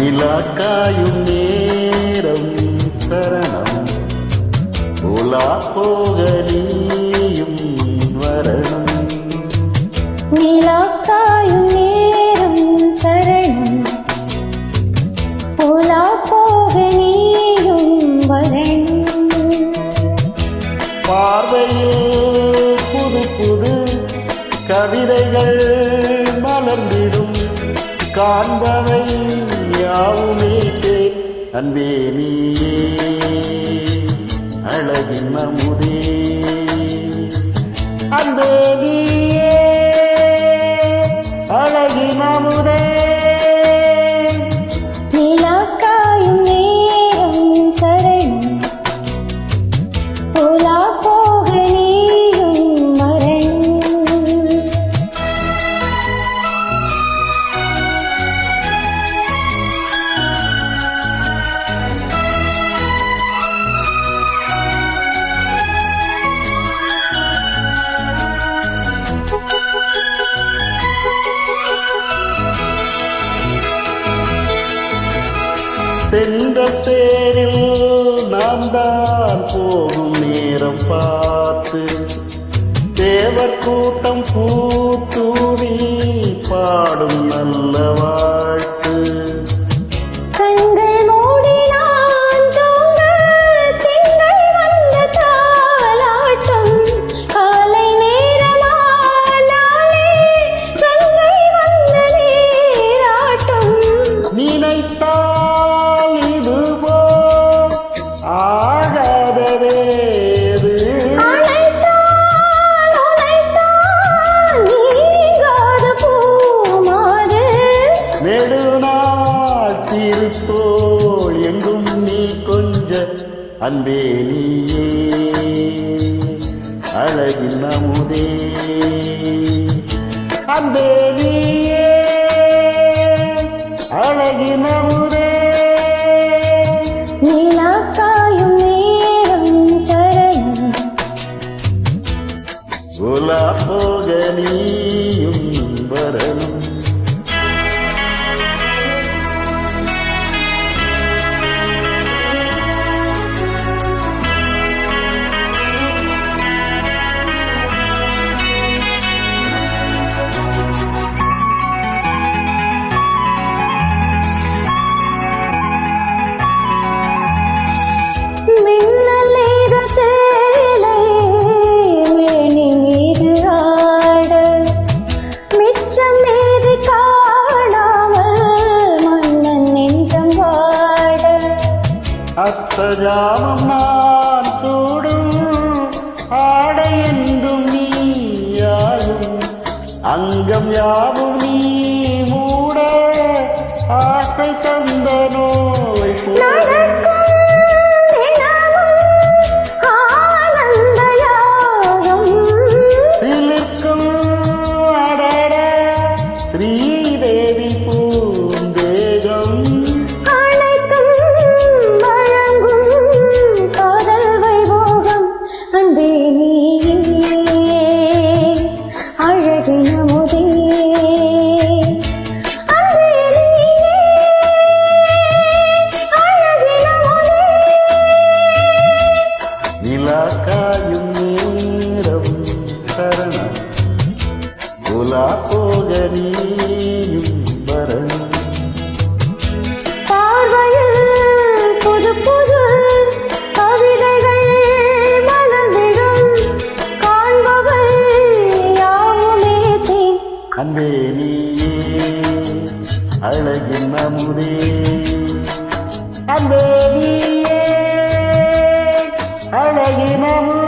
நிலாக்காயும் நேரம் சரணம் உலா போக நீயும் வரணும். நிலாக்காயும் நேரம் சரணம் உலா போக நீயும் வரணும். பார்வையில் புது புது கவிதைகள் மலர்ந்திடும் காண்பவை யாவுமே அன்பே நீயே அழகின் அமுதே அன்பே நீயே அழகின் அமுதே. நிலாக்காயும் நேரம் சரணம் உலா போக நீயும் வரணும். சென்ற தேரில் நாம் தான் போகும் நேரம் பார்த்து தேவர் கூட்டம் பூத்தூவி பாடும் நல்ல வாழ்த்து. கண்கள் மூடி நான் தூங்க திங்கள் வந்த தாலாட்டம் காலை நேரமானாலே கங்கை வந்த நீராட்டம். நினைத்தால் இதுபோ ஆகாதவேது அழைத்தால் உழைத்தால் நீங்காத பூமாறு. நெடுநாள் திருத்தோள் எங்கும் நீ கொஞ்ச அன்பே நீயே அழகின் அமுதே அன்பே நீயே அழகின் அமுதே. நிலாக்காயும் நேரம் சரணம் உலா போக நீயும் வரணும். மின்னல் ஏத சேலை மேனி மீது ஆட மிச்சம் மீது காணாமல் மன்னன் நெஞ்சம் வாட. அத்தஜாமம் நான் சூடும் ஆடை என்றும் நீயாகும் அங்கம் யாவும் நீ மூட ஆசை தந்த நோய் போல. நடக்கும் தினமும் ஆனந்த யாகம் சிலிர்க்கும் அடட ஸ்ரீதேவி பூந்தேகம் அனைத்தும் வழங்கும் காதல் வைபோகம். அன்பே நீயே அழகின் அமுதே அன்பே நீயே அழகின் அமுதே. நிலாக்காயும் நேரம் சரணம் உலா போக நீயும் வரணும். பார்வையில் புது புது கவிதைகள் மலர்ந்திடும் காண்பவை யாவுமே தேன். அன்பே நீயே அழகின் அமுதே அன்பே நீயே அழகின் அமுதே.